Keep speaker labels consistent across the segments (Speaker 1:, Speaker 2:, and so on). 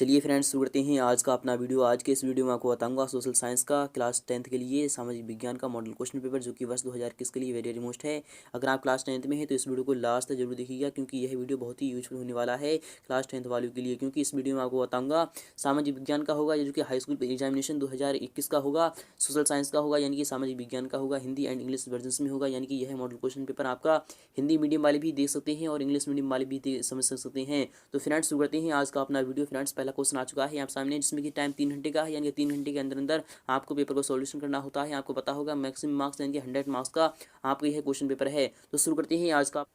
Speaker 1: चलिए फ्रेंड्स, शुरू करते हैं आज का अपना वीडियो। आज के इस वीडियो में आपको बताऊंगा सोशल साइंस का क्लास 10th के लिए सामाजिक विज्ञान का मॉडल क्वेश्चन पेपर, जो कि वर्ष 2021 के लिए वेरी मोस्ट है। अगर आप क्लास 10th में हैं तो इस वीडियो को लास्ट तक जरूर देखिएगा, क्योंकि यह वीडियो बहुत ही यूजफुल होने वाला है क्लास 10th वालों के लिए। क्योंकि इस वीडियो में आपको बताऊँगा सामाजिक विज्ञान का होगा, जो कि हाई स्कूल एग्जामिनेशन 2021 का होगा। सोशल साइंस का होगा, यानी कि सामाजिक विज्ञान का होगा, हिंदी एंड इंग्लिश वर्जन में होगा। यानी कि यह मॉडल क्वेश्चन पेपर आपका हिंदी मीडियम वाले भी देख सकते हैं और इंग्लिश मीडियम वाले भी समझ सकते हैं। तो फ्रेंड्स, शुरू करते हैं आज का अपना वीडियो। फ्रेंड्स, पहला क्वेश्चन आ चुका है आप सामने, जिसमें कि टाइम 3 घंटे का है। यानी कि 3 घंटे के अंदर अंदर आपको पेपर को सॉल्यूशन करना होता है। आपको पता होगा मैक्सिमम मार्क्स यानी कि 100 मार्क्स का आपका यह क्वेश्चन पेपर है। तो शुरू करते हैं आज का।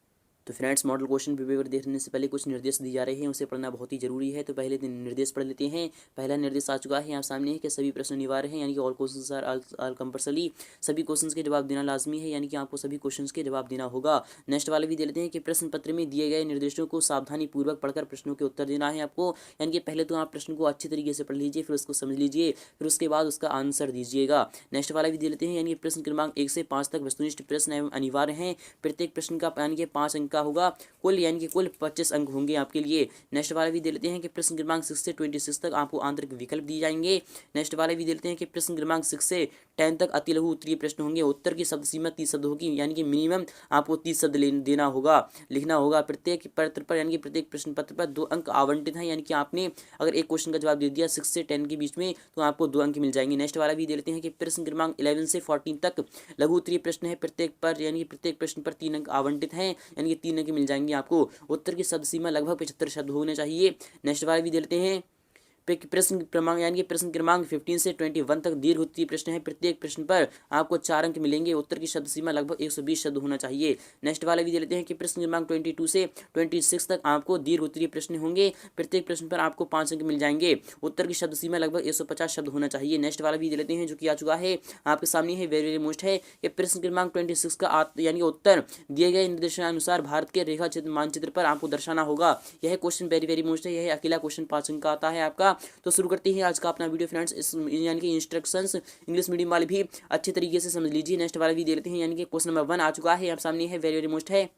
Speaker 1: तो फ्रेंड्स, मॉडल क्वेश्चन पेपर देखने से पहले कुछ निर्देश दिए जा रहे हैं, उसे पढ़ना बहुत ही जरूरी है। तो पहले निर्देश पढ़ लेते हैं। पहला निर्देश आ चुका है आप सामने कि सभी प्रश्न अनिवार्य हैं, यानी कि ऑल क्वेश्चंस आर कंपल्सरी। सभी क्वेश्चंस के जवाब देना लाजमी है, यानी कि आपको सभी क्वेश्चंस के जवाब देना होगा। नेक्स्ट वाले भी दे लेते हैं कि प्रश्न पत्र में दिए गए निर्देशों को सावधानी पूर्वक पढ़कर प्रश्नों के उत्तर देना है आपको। यानी कि पहले तो आप प्रश्न को अच्छी तरीके से पढ़ लीजिए, फिर उसको समझ लीजिए, फिर उसके बाद उसका आंसर दीजिएगा। नेक्स्ट वाला भी दे लेते हैं, यानी कि प्रश्न क्रमांक 1 से 5 तक वस्तुनिष्ठ प्रश्न एवं अनिवार्य हैं। प्रत्येक प्रश्न का यानी कि 5 अंक का होगा, यानी कि कुल 25 अंक होंगे आपके लिए। नेक्स्ट वाले भी दे लेते हैं कि प्रश्न क्रमांक 6 से 26 तक आपको आंतरिक विकल्प दिए जाएंगे। नेक्स्ट वाले भी दे लेते हैं कि प्रश्न क्रमांक 6 से 10 तक अति लघु उत्तरीय प्रश्न होंगे। उत्तर की शब्द सीमा 30 शब्द होगी, यानी कि मिनिमम आपको 30 शब्द देना होगा, लिखना होगा। प्रत्येक पत्र पर यानी कि प्रत्येक प्रश्न पत्र पर 2 अंक आवंटित हैं। यानी कि आपने अगर एक क्वेश्चन का जवाब दे दिया 6 से 10 के बीच में, तो आपको 2 अंक मिल जाएंगे। नेक्स्ट वाला भी दे लेते हैं कि प्रश्न क्रमांक 11 से 14 तक लघु उत्तरीय प्रश्न है। प्रत्येक पर यानी कि प्रत्येक प्रश्न पर 3 अंक आवंटित हैं, यानी कि 3 अंक मिल जाएंगे आपको। उत्तर की शब्द सीमा लगभग 75 शब्द होने चाहिए। नेक्स्ट वाले भी देते हैं प्रश्न क्रमांक यानी कि प्रश्न क्रमांक 15 से 21 तक दीर्घ उत्तरीय प्रश्न है। प्रत्येक प्रश्न पर आपको 4 अंक मिलेंगे। उत्तर की शब्द सीमा लगभग 120 शब्द होना चाहिए। नेक्स्ट वाले भी दे लेते हैं कि प्रश्न क्रमांक 22 से 26 तक आपको दीर्घ उत्तरीय प्रश्न होंगे। प्रत्येक प्रश्न पर आपको 5 अंक मिल जाएंगे। उत्तर की शब्द सीमा लगभग 150 शब्द होना चाहिए। नेक्स्ट वाला भी दे लेते हैं, जो कि आ चुका है आपके सामने है, वेरी वेरी मोस्ट है कि प्रश्न क्रमांक 26 का यानी उत्तर दिए गए निर्देशानुसार भारत के रेखा चित्र मानचित्र पर आपको दर्शाना होगा। यह क्वेश्चन वेरी वेरी मोस्ट है, यह अकेला क्वेश्चन 5 अंक का आता है आपका। तो शुरू करते हैं आज का अपना वीडियो फ्रेंड्स। इस यानी कि इंस्ट्रक्शंस इंग्लिश मीडियम वाले भी अच्छे तरीके से समझ लीजिए। नेक्स्ट वाला भी दे लेते हैं, यानी कि क्वेश्चन नंबर 1 आ चुका है आप सामने है, वेरी वेरी मोस्ट है।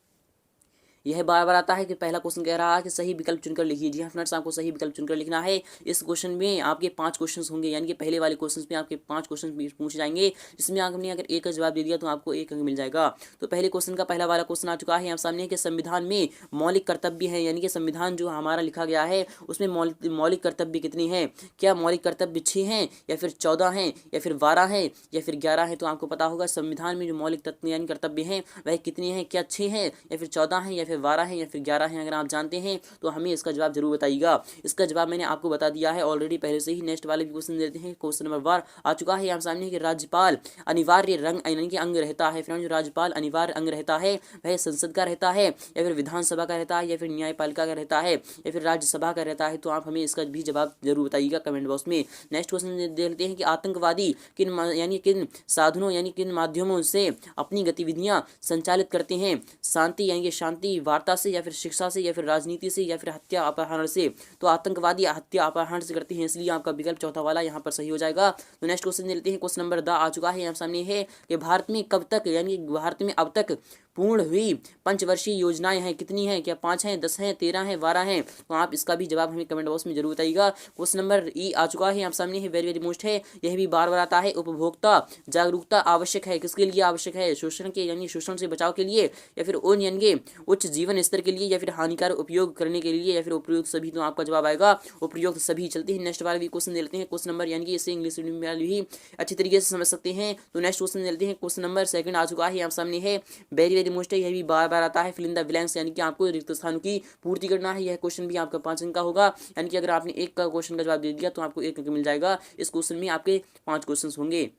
Speaker 1: यह बार बार आता है कि पहला क्वेश्चन कह रहा है कि सही विकल्प चुनकर लिखिए। जी हाँ फ्रेंड्स, आपको सही विकल्प चुनकर लिखना है। इस क्वेश्चन में आपके 5 क्वेश्चन होंगे, यानी कि पहले वाले क्वेश्चन में आपके 5 क्वेश्चन पूछे जाएंगे, जिसमें आपने अगर एक का जवाब दे दिया तो आपको 1 अंक मिल जाएगा। तो पहले क्वेश्चन का पहला वाला क्वेश्चन आ चुका है आप सामने कि संविधान में मौलिक कर्तव्य है, यानी कि संविधान जो हमारा लिखा गया है उसमें मौलिक कर्तव्य कितने हैं। क्या मौलिक कर्तव्य 6 हैं, या फिर 14 हैं, या फिर 12 हैं, या फिर 11 हैं। तो आपको पता होगा संविधान में जो मौलिक तत्व यानी कर्तव्य हैं वह कितने हैं, क्या 6 हैं, या फिर 14 हैं, या फिर 12 हैं, या फिर 11 हैं। अगर आप जानते हैं तो हमें इसका जवाब जरूर बताइएगा। इसका जवाब मैंने आपको बता दिया है ऑलरेडी पहले से ही। नेक्स्ट वाले भी क्वेश्चन देते हैं। क्वेश्चन नंबर 1 आ चुका है आप सामने कि राज्यपाल अनिवार्य रंग यानी कि अंग रहता है। फ्रेंड्स, जो राज्यपाल अनिवार्य अंग रहता है वह संसद का रहता है, या फिर विधानसभा का रहता है, या फिर न्यायपालिका का रहता है, या फिर राज्यसभा का रहता है। तो आप हमें इसका भी जवाब जरूर बताइएगा कमेंट बॉक्स में। नेक्स्ट क्वेश्चन देखते हैं कि आतंकवादी किन साधनों यानी किन माध्यमों से अपनी गतिविधियां संचालित करते हैं। शांति यानी कि शांति वार्ता से, या फिर शिक्षा से, या फिर राजनीति से, या फिर हत्या अपहरण से। तो आतंकवादी हत्या अपहरण से करते हैं, इसलिए आपका विकल्प चौथा वाला यहाँ पर सही हो जाएगा। तो नेक्स्ट क्वेश्चन लेते हैं। क्वेश्चन नंबर 2 आ चुका है यहाँ सामने है कि भारत में कब तक यानी भारत में अब तक पूर्ण हुई पंचवर्षीय योजनाएं हैं, कितनी हैं, क्या 5 हैं, 10 हैं, 13 हैं, 12 हैं। तो आप इसका भी जवाब हमें कमेंट बॉक्स में जरूर बताइएगा। क्वेश्चन नंबर ई आ चुका है आप सामने है, वेरी वेरी मोस्ट है। यह भी बार बार आता है। उपभोक्ता जागरूकता आवश्यक है, किसके लिए आवश्यक है, शोषण के यानी शोषण से बचाव के लिए, या फिर उन यानी उच्च जीवन स्तर के लिए, या फिर हानिकारक उपयोग करने के लिए, या फिर उपयोग सभी। तो आपका जवाब आएगा उपयोग सभी। चलते हैं नेक्स्ट वाला भी क्वेश्चन ले लेते हैं। क्वेश्चन नंबर यानी कि इसे इंग्लिश मीडियम वाले भी अच्छी तरीके से समझ सकते हैं। तो नेक्स्ट क्वेश्चन ले लेते हैं। क्वेश्चन नंबर 2 आ चुका है आप सामने है, वेरी वेरी मोस्ट है। यह भी बार बार आता है। फिल इन द ब्लैंक्स यानी कि आपको रिक्त स्थानों की पूर्ति करना है। यह क्वेश्चन भी आपका 5 अंक का होगा, यानी कि अगर आपने एक का क्वेश्चन का जवाब दे दिया तो आपको 1 अंक मिल जाएगा। इस क्वेश्चन में आपके 5 क्वेश्चन होंगे।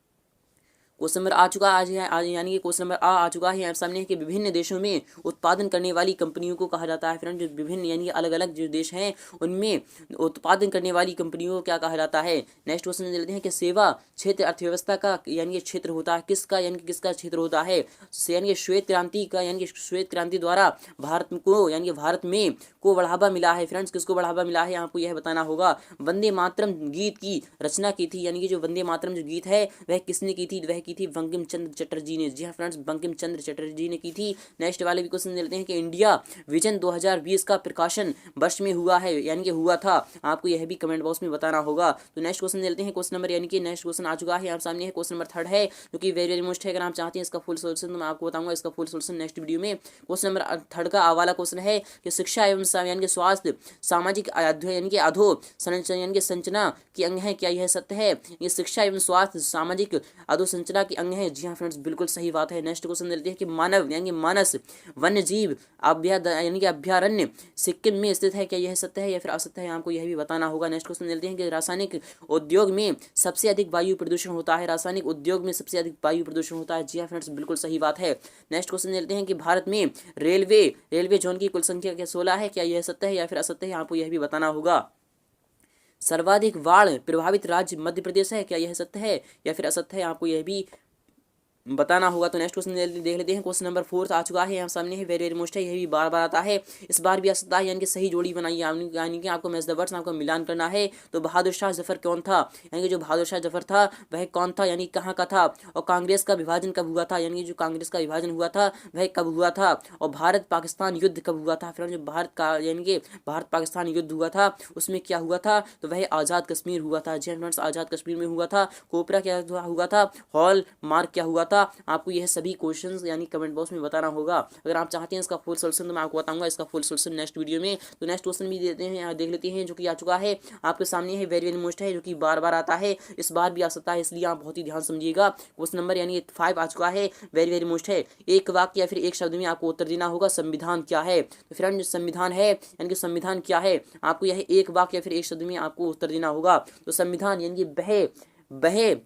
Speaker 1: क्वेश्चन नंबर आ चुका आज यानी कि क्वेश्चन नंबर आ चुका है आप सामने कि विभिन्न देशों में उत्पादन करने वाली कंपनियों को कहा जाता है। फ्रेंड, जो विभिन्न यानी अलग अलग जो देश हैं उनमें उत्पादन करने वाली कंपनियों को क्या कहा जाता है। नेक्स्ट क्वेश्चन लेते हैं कि सेवा क्षेत्र अर्थव्यवस्था का यानी कि क्षेत्र होता है, किसका यानी कि किसका क्षेत्र होता है। यानी कि श्वेत क्रांति का यानी कि श्वेत क्रांति द्वारा भारत को यानी कि भारत में को बढ़ावा मिला है। फ्रेंड्स, किसको बढ़ावा मिला है आपको यह बताना होगा। वंदे मातरम गीत की रचना की थी, यानी कि जो वंदे मातरम जो गीत है वह किसने की थी, वह की की थी? बंकिम चंद्र चटर्जी ने। जी हाँ फ्रेंड्स, बंकिम चंद्र चटर्जी ने की थी। नेक्स्ट वाले भी क्वेश्चन लेते हैं कि इंडिया विजन 2020 का प्रकाशन वर्ष में हुआ है यानी कि हुआ था, आपको यह भी कमेंट बॉक्स में बताना होगा। तो नेक्स्ट क्वेश्चन लेते हैं क्वेश्चन नंबर यानी कि नेक्स्ट क्वेश्चन आ चुका है आप सामने है, क्वेश्चन नंबर 3 है जो कि वेरी वेरी मोस्ट है। अगर आप चाहते हैं इसका फुल सोल्यूशन तो मैं आपको बताऊंगा इसका फुल सोल्यूशन नेक्स्ट वीडियो में। क्वेश्चन नंबर 3 का वाला क्वेश्चन है कि शिक्षा एवं यानी कि स्वास्थ्य सामाजिक यानी कि अधो संरचना यानी कि संरचना की अंग है, क्या यह सत्य है? ये शिक्षा एवं स्वास्थ्य सामाजिक अधोसंरचना की अंग है। जी हाँ फ्रेंड्स, बिल्कुल सही बात है। नेक्स्ट क्वेश्चन लेते हैं कि मानव यानी कि मानस वन्य जीव यानी कि अभ्यारण्य सिक्किम में स्थित है, क्या यह सत्य है या फिर असत्य है? आपको यह भी बताना होगा। नेक्स्ट क्वेश्चन लेते हैं कि रासायनिक उद्योग में सबसे अधिक वायु प्रदूषण होता है, रासायनिक उद्योग में सबसे अधिक वायु प्रदूषण होता है। जी हाँ फ्रेंड्स, बिल्कुल सही बात है। नेक्स्ट क्वेश्चन लेते हैं कि भारत में रेलवे जोन की कुल संख्या क्या 16 है, क्या यह सत्य है या फिर असत्य है? आपको यह भी बताना होगा। सर्वाधिक बाढ़ प्रभावित राज्य मध्य प्रदेश है, क्या यह सत्य है या फिर असत्य है? आपको यह भी बताना होगा। तो नेक्स्ट क्वेश्चन देख लेते हैं। क्वेश्चन नंबर 4 आ चुका है यहाँ सामने है, वेरी वेरी मोस्ट है, यह भी बार बार आता है, इस बार भी आ सकता है। यानी कि सही जोड़ी बनाइए यानी कि आपको मैच द वर्ड्स आपको मिलान करना है। तो बहादुर शाह जफर कौन था? यानी कि जो बहादुर शाह जफर था वह कौन था, यानी कहाँ का था? और कांग्रेस का विभाजन कब हुआ था? यानी कि जो कांग्रेस का विभाजन हुआ था वह कब हुआ था? और भारत पाकिस्तान युद्ध कब हुआ था? फ्रेंड्स, जो भारत का यानी कि भारत पाकिस्तान युद्ध हुआ था उसमें क्या हुआ था? तो वह आज़ाद कश्मीर हुआ था। जी फ्रेंड्स, आज़ाद कश्मीर में हुआ था। कोपरा क्या हुआ था? हॉल मार्क क्या हुआ था? आपको यह सभी क्वेश्चंस यानी कमेंट बॉक्स में बताना होगा। अगर आप चाहते हैं इसका फुल सोल्यूशन तो मैं आपको बताऊंगा इसका फुल सोल्यूशन नेक्स्ट वीडियो में। तो नेक्स्ट क्वेश्चन भी देते हैं, यहाँ देख लेते हैं जो कि आ चुका है आपके सामने है, वेरी वेरी मोस्ट है, जो कि बार बार आता है, इस बार भी आ सकता है, इसलिए आप बहुत ही ध्यान समझिएगा। क्वेश्चन नंबर यानी 5 आ चुका है, वेरी वेरी मोस्ट है। एक वाक्य या फिर एक शब्द में आपको उत्तर देना होगा संविधान क्या है। तो फ्रेंड, संविधान है यानी कि संविधान क्या है, आपको यह एक वाक्य या फिर एक शब्द में आपको उत्तर देना होगा। तो संविधान यानी कि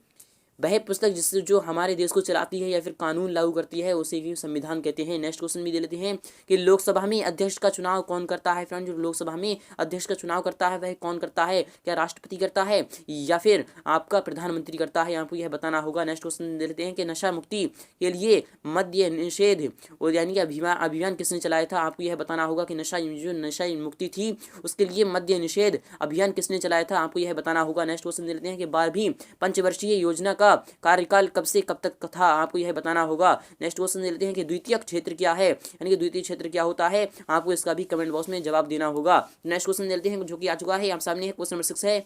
Speaker 1: वह पुस्तक जिससे जो हमारे देश को चलाती है या फिर कानून लागू करती है उसे भी संविधान कहते हैं। नेक्स्ट क्वेश्चन भी दे लेते हैं कि लोकसभा में अध्यक्ष का चुनाव कौन करता है? फ्रेंड, जो लोकसभा में अध्यक्ष का चुनाव करता है वह कौन करता है? क्या राष्ट्रपति करता है या फिर आपका प्रधानमंत्री करता है? आपको यह बताना होगा। नेक्स्ट क्वेश्चन दे लेते हैं कि नशा मुक्ति के लिए मद्य निषेध और यानी कि अभियान किसने चलाया था? आपको यह बताना होगा कि नशा मुक्ति थी उसके लिए मद्य निषेध अभियान किसने चलाया था? आपको यह बताना होगा। नेक्स्ट क्वेश्चन दे लेते हैं कि 12वीं पंचवर्षीय योजना का कार्यकाल कब से कब तक था? आपको यह बताना होगा। नेक्स्ट क्वेश्चन लेते हैं कि द्वितीय क्षेत्र क्या है, यानी कि द्वितीय क्षेत्र क्या होता है? आपको इसका भी कमेंट बॉक्स में जवाब देना होगा। नेक्स्ट क्वेश्चन लेते हैं जो कि आ चुका है आप सामने है, क्वेश्चन नंबर 6 है,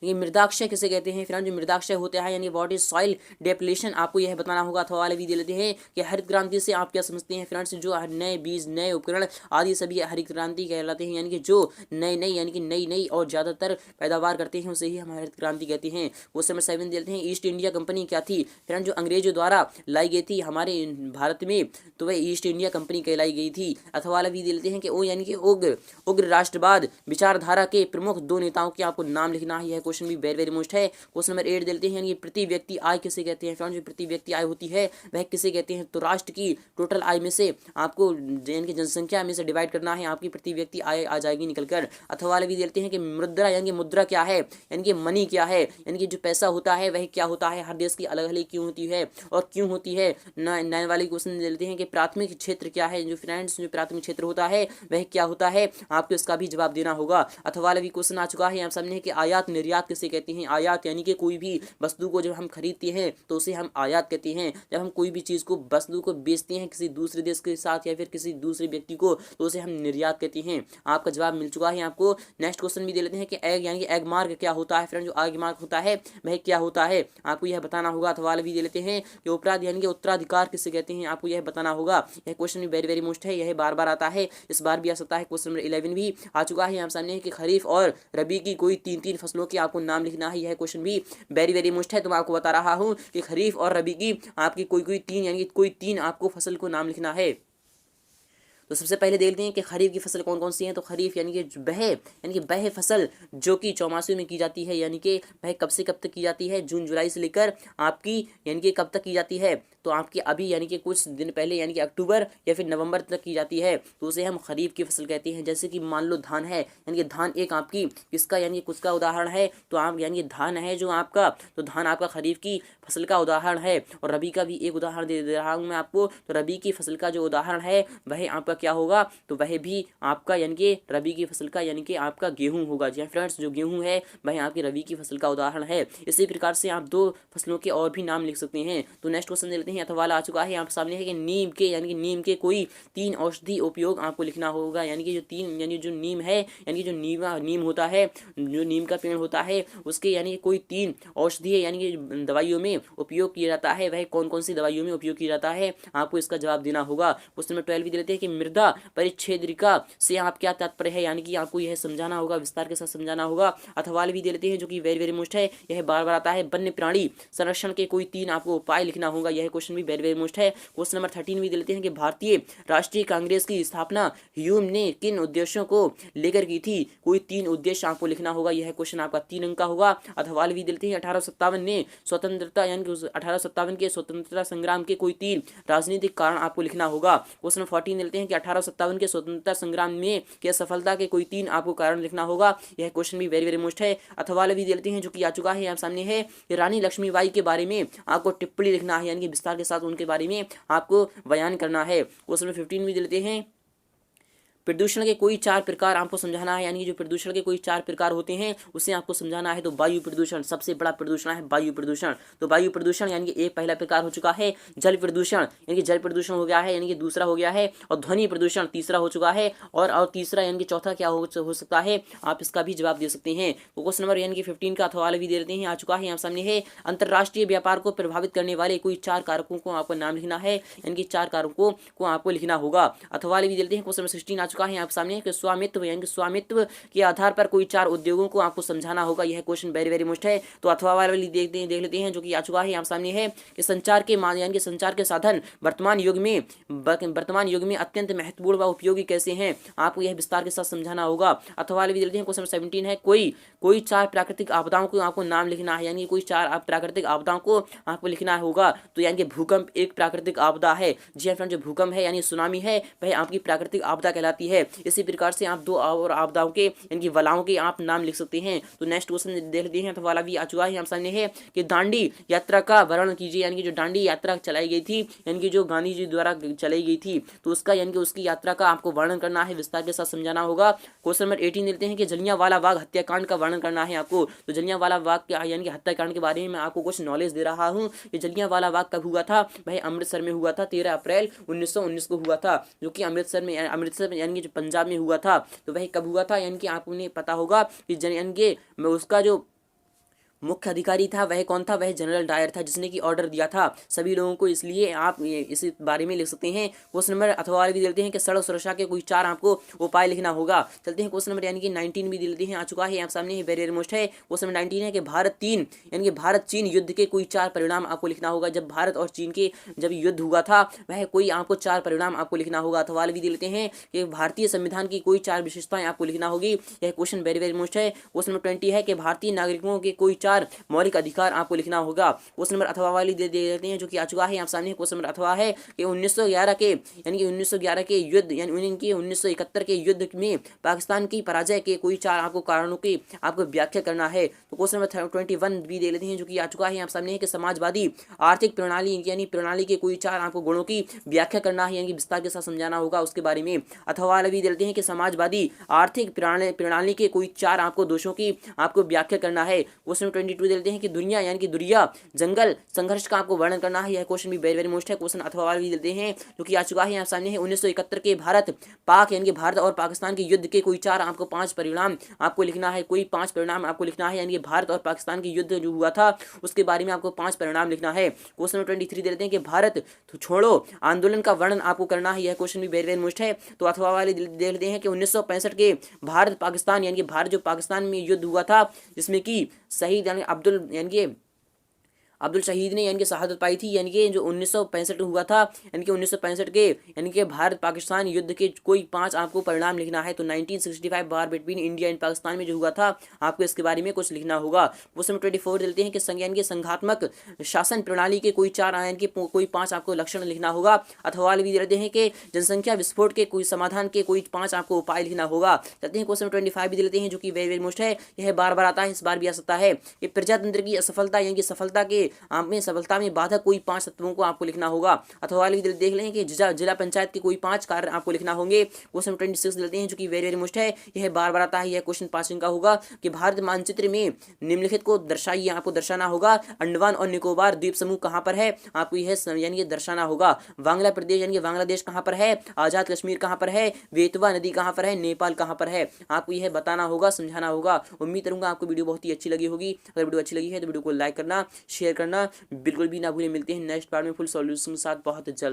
Speaker 1: ये मृदाक्षय किसे कहते हैं? फ्रेंड, जो मृदाक्षय होता है यानी व्हाट इज सॉइल डेप्लेशन, आपको यह बताना होगा। अथवा वाले भी दे लेते हैं कि हरित क्रांति से आप क्या समझते हैं? फ्रेंड्स, जो नए बीज नए उपकरण आदि सभी हरित क्रांति कहलाते हैं, यानी कि जो नई यानी कि नई और ज़्यादातर पैदावार करते हैं उसे ही हम हरित क्रांति कहते हैं। क्वेश्चन नंबर 7 देते हैं, ईस्ट इंडिया कंपनी क्या थी? फ्रेंड, जो अंग्रेजों द्वारा लाई गई थी हमारे भारत में तो वह ईस्ट इंडिया कंपनी कहलाई गई थी। अथवा वाला भी दे लेते हैं कि ओ यानी कि उग्र राष्ट्रवाद विचारधारा के प्रमुख 2 नेताओं के आपको नाम लिखना है। यह क्वेश्चन भी वेरी वेरी मोस्ट है। क्वेश्चन नंबर 8 देते हैं, यानी प्रति व्यक्ति आय किसे कहते हैं? फ्रेंड्स, जो प्रति व्यक्ति आय होती है वह किसे कहते हैं? तो राष्ट्र की टोटल आय में से आपको यानी कि जनसंख्या में से डिवाइड करना है, आपकी प्रति व्यक्ति आय आ जाएगी निकलकर। अथवा वाले भी देते हैं कि मुद्रा यानी कि मुद्रा क्या है, यानी कि मनी क्या है, यानी कि जो पैसा होता है वह क्या होता है, हर देश की अलग अलग क्यों होती है और क्यों होती है। नए वाले क्वेश्चन देते हैं कि प्राथमिक क्षेत्र क्या है? जो फ्रेंड्स, जो प्राथमिक क्षेत्र होता है वह क्या होता है? आपको इसका भी जवाब देना होगा। अथवा वाला भी क्वेश्चन आ चुका है यहाँ सामने कि आयात निर्यात किसे कहते हैं? आयात यानी कि कोई भी वस्तु को जब हम खरीदते हैं तो उसे हम आयात कहते हैं। जब हम कोई भी चीज़ को वस्तु को बेचते हैं किसी दूसरे देश के साथ या फिर किसी दूसरे व्यक्ति को तो उसे हम निर्यात कहते हैं। आपका जवाब मिल चुका है आपको। नेक्स्ट क्वेश्चन भी दे लेते हैं कि एग यानी कि एग मार्क क्या होता है? फ्रेंड, जो एग मार्क होता है वह क्या होता है? आपको यह बताना होगा। अथवा भी दे लेते हैं कि उपराध यानी कि उत्तराधिकार किसे कहते हैं? आपको यह बताना होगा। यह क्वेश्चन भी वेरी वेरी मोस्ट है, यह बार बार आता है, इस बार भी आ सकता है। क्वेश्चन नंबर 11 भी आ चुका है यहाँ सामने कि खरीफ और रबी की कोई 3 फसलों के आपको नाम लिखना है। यह क्वेश्चन भी वेरी वेरी मोस्ट है। तो मैं आपको बता रहा हूँ कि खरीफ और रबी की आपकी कोई 3 यानी कि कोई 3 आपको फसल को नाम लिखना है। तो सबसे पहले देखते हैं कि खरीफ की फसल कौन कौन सी हैं। तो खरीफ यानी कि वह फसल जो कि चौमासियों में की जाती है, यानी कि वह कब से कब तक की जाती है? जून जुलाई से लेकर आपकी यानी कि कब तक की जाती है? तो आपकी अभी यानी कि कुछ दिन पहले यानी कि अक्टूबर या फिर नवंबर तक की जाती है, तो उसे हम खरीफ की फसल कहते हैं। जैसे कि मान लो धान है, यानी कि धान एक आपकी किसका यानी कि कुछ का उदाहरण है, तो आप यानी कि धान है जो आपका, तो धान आपका खरीफ की फसल का उदाहरण है। और रबी का भी एक उदाहरण दे रहा हूँ मैं आपको, तो रबी की फसल का जो उदाहरण है वह आपका क्या होगा, तो वह भी आपका यानी कि रबी की फसल का यानी कि आपका गेहूं होगा। जी फ्रेंड्स, जो गेहूं है वह आपकी रबी की फसल का उदाहरण है। इसी प्रकार से आप दो फसलों के और भी नाम लिख सकते हैं। तो नेक्स्ट क्वेश्चन लेते हैं, अथवा आ चुका है आप सामने है कि नीम के यानी कि नीम के कोई 3 औषधि उपयोग आपको लिखना होगा। यानी कि जो 3 यानी जो नीम है, यानी कि जो नीम होता है, जो नीम का पेड़ होता है उसके यानी कोई 3 औषधि है यानी कि दवाइयों में उपयोग किया जाता है, वह कौन कौन सी दवाइयों में उपयोग किया जाता है, आपको इसका जवाब देना होगा। क्वेश्चन नंबर 12 भी दे लेते हैं कि मृदा परिच्छेदिका से आप क्या तात्पर्य है, यानी कि आपको यह समझाना होगा, विस्तार के साथ समझाना होगा। अथवा भी दे लेते हैं जो कि वेरी वेरी मोस्ट है, यह बार बार आता है। वन्य प्राणी संरक्षण के कोई 3 आपको उपाय लिखना होगा, यह क्वेश्चन भी वेरी वेरी मोस्ट है। क्वेश्चन नंबर 13 भी दे लेते हैं कि भारतीय राष्ट्रीय कांग्रेस की स्थापना ह्यूम ने किन उद्देश्यों को लेकर की थी, कोई 3 उद्देश्य आपको लिखना होगा, यह क्वेश्चन आपका 3 अंक का होगा। अथवा भी दे लेते हैं 1857 ने स्वतंत्रता यानी कि 1857 के स्वतंत्रता संग्राम के कोई 3 राजनीतिक कारण आपको लिखना होगा। क्वेश्चन 14 लेते हैं कि 1857 के स्वतंत्रता संग्राम में के सफलता के कोई 3 आपको कारण लिखना होगा, यह क्वेश्चन भी वेरी वेरी मोस्ट है। अथवा भी दे लेते हैं जो कि आ चुका है आप सामने है कि रानी लक्ष्मीबाई के बारे में आपको टिप्पणी लिखना है, यानी कि विस्तार के साथ उनके बारे में आपको बयान करना है। क्वेश्चन 15 भी दे लेते हैं प्रदूषण के कोई 4 प्रकार आपको समझाना है, यानी कि जो प्रदूषण के कोई 4 प्रकार होते हैं उसे आपको समझाना है। तो वायु प्रदूषण सबसे बड़ा प्रदूषण है वायु प्रदूषण। तो वायु प्रदूषण यानी कि एक पहला प्रकार हो चुका है। जल प्रदूषण यानी कि जल प्रदूषण हो गया है, यानी कि दूसरा हो गया है। और ध्वनि प्रदूषण तीसरा हो चुका है। और तीसरा यानी कि चौथा क्या हो सकता है, आप इसका भी जवाब दे सकते हैं। तो क्वेश्चन नंबर यानी कि 15 का अथवा भी दे देते हैं, आ चुका है यहाँ सामने है। अंतरराष्ट्रीय व्यापार को प्रभावित करने वाले कोई 4 कारकों को आपको नाम लिखना है, यानी कि 4 कारकों को आपको लिखना होगा। अथवा भी देते हैं। क्वेश्चन नंबर 16 आ चुका है आप सामने स्वामित्व, यानी कि स्वामित्व के आधार पर कोई 4 उद्योगों को आपको समझाना होगा, यह क्वेश्चन वेरी वेरी मोस्ट है। तो अथवा वाली देख लेते हैं जो कि आ चुका है यहाँ सामने है कि संचार के यानी कि संचार के साधन वर्तमान युग में अत्यंत महत्वपूर्ण व उपयोगी कैसे हैं, आपको यह विस्तार के साथ समझाना होगा। अथवा भी देते हैं। क्वेश्चन 17 है कोई 4 प्राकृतिक आपदाओं को आपको नाम लिखना है, यानी कोई 4 प्राकृतिक आपदाओं को आपको लिखना होगा। तो यानी कि भूकंप एक प्राकृतिक आपदा है। जी फ्रेंड, जो भूकंप है यानी सुनामी है वह आपकी प्राकृतिक आपदा कहलाती है। इसी प्रकार से आप 2 और आपदाओं के यानी कि वलाओं के आप नाम लिख सकते हैं। तो नेक्स्ट क्वेश्चन देख लेते हैं। तो वाला भी आ चुका है हम सामने है कि दांडी यात्रा का वर्णन कीजिए, यानी कि जो दांडी यात्रा चलाई गई थी, यानी कि जो गांधी जी द्वारा चलाई गई थी, तो उसका यानी कि उसकी यात्रा का आपको वर्णन करना है, विस्तार के साथ समझाना होगा। क्वेश्चन नंबर 18 लेते हैं कि जलियांवाला बाग हत्याकांड का वर्णन करना है आपको। तो जलियांवाला बाग के यानी कि हत्याकांड के बारे में मैं आपको कुछ नॉलेज दे रहा हूँ। ये जलियांवाला बाग कब हुआ था, वह अमृतसर में हुआ था। 13 अप्रैल 1919 को हुआ था, जो कि अमृतसर यानी कि जो पंजाब में हुआ था। तो वह कब हुआ था, यानी कि आपको पता होगा कि यानी कि उसका जो मुख्य अधिकारी था वह कौन था, वह जनरल डायर था, जिसने की ऑर्डर दिया था सभी लोगों को। इसलिए आप इस बारे में लिख सकते हैं। क्वेश्चन नंबर अथवा भी देते हैं कि सड़क सुरक्षा के कोई 4 आपको उपाय लिखना होगा। चलते हैं क्वेश्चन नंबर यानी कि 19 भी देते हैं, आ चुका है आप सामने वेरी वेरी मोस्ट है। क्वेश्चन नंबर 19 है कि भारत चीन युद्ध के कोई 4 परिणाम आपको लिखना होगा। जब भारत और चीन के जब युद्ध हुआ था वह कोई आपको 4 परिणाम आपको लिखना होगा। अथवा भी दे लेते हैं कि भारतीय संविधान की कोई 4 विशेषताएं आपको लिखना होगी, यह क्वेश्चन वेरी वेरी मोस्ट है। क्वेश्चन नंबर 20 है कि भारतीय नागरिकों के कोई 4 मौलिक अधिकार आपको लिखना होगा। क्वेश्चन नंबर अथवा वाली दे देते हैं जो कि आ चुका है आप सामने। क्वेश्चन नंबर अथवा है कि 1911 के यानी कि 1911 के युद्ध यानी 1971 के युद्ध में पाकिस्तान की पराजय के कोई 4 आपको कारणों की आपको व्याख्या करना है। तो क्वेश्चन नंबर 21 भी दे लेते हैं जो कि आ चुका है आप सामने कि समाजवादी आर्थिक प्रणाली यानी प्रणाली के कोई 4 आपको गुणों की व्याख्या करना है, यानी विस्तार के साथ समझाना होगा उसके बारे में। अथवा भी देते हैं कि समाजवादी आर्थिक प्रणाली के कोई 4 आपको दोषों की आपको व्याख्या करना है। क्वेश्चन 22 देते हैं कि दुनिया यानी कि दुनिया जंगल संघर्ष का आपको वर्णन करना है, यह क्वेश्चन भी वेरी वेरी मोस्ट है। क्वेश्चन अथवा भी देते हैं जो कि आ चुका है आप सामने है 1971 के भारत पाक यानी कि भारत और पाकिस्तान के युद्ध के कोई 4 आपको 5 परिणाम आपको लिखना है, कोई 5 परिणाम आपको लिखना है, यानी कि भारत और पाकिस्तान के युद्ध जो हुआ था उसके बारे में आपको 5 परिणाम लिखना है। क्वेश्चन 23 देते हैं कि भारत छोड़ो आंदोलन का वर्णन आपको करना है, यह क्वेश्चन भी वेरी वेरी मोस्ट है। तो अथवा वाले दे लेते हैं कि 1965 के भारत पाकिस्तान यानी कि भारत जो पाकिस्तान में युद्ध हुआ था जिसमें कि शहीद यानी अब्दुल शहीद ने यानी कि शहादत पाई थी, यानी कि जो 1965 हुआ था, यानी कि 1965 के यानी कि भारत पाकिस्तान युद्ध के कोई 5 आपको परिणाम लिखना है। तो 1965 वार बिटवीन इंडिया एंड पाकिस्तान में जो हुआ था, आपको इसके बारे में कुछ लिखना होगा। क्वेश्चन 24 देते हैं कि यानी कि संघात्मक शासन प्रणाली के कोई 4 यानी कि कोई 5 आपको लक्षण लिखना होगा। अथवा भी देते हैं कि जनसंख्या विस्फोट के कोई समाधान के कोई 5 आपको उपाय लिखना होगा। कहते हैं क्वेश्चन 25 भी देते हैं, जो कि वेरी वेरी मोस्ट है, यह बार बार आता है, इस बार भी आ सकता है। ये प्रजातंत्र की असफलता यानी कि सफलता के सफलता में बाधक कोई 5 तत्वों को आपको लिखना होगा। अथवा भी देख लें कि जिला पंचायत के कोई 5 कार्य आपको लिखना होंगे। क्वेश्चन 26 देते हैं, जो कि वेरी वेरी मोस्ट है, यह बार बार आता है। यह क्वेश्चन 5 का होगा कि भारत मानचित्र में निम्नलिखित को दर्शाइए, आपको दर्शाना होगा। अंडमान और निकोबार द्वीप समूह कहाँ पर है, आपको यह यानी कि दर्शाना होगा। बांग्ला प्रदेश यानी कि बांग्लादेश कहाँ पर है, आजाद कश्मीर कहाँ पर है, बेतवा नदी कहाँ पर है, नेपाल कहाँ पर है, आपको यह बताना होगा, समझाना होगा। उम्मीद करूंगा आपको वीडियो बहुत ही अच्छी लगी होगी। अगर वीडियो अच्छी लगी है तो वीडियो को लाइक करना, शेयर करना बिल्कुल भी ना भूलें। मिलते हैं नेक्स्ट पार्ट में फुल सॉल्यूशन के साथ बहुत जल्द।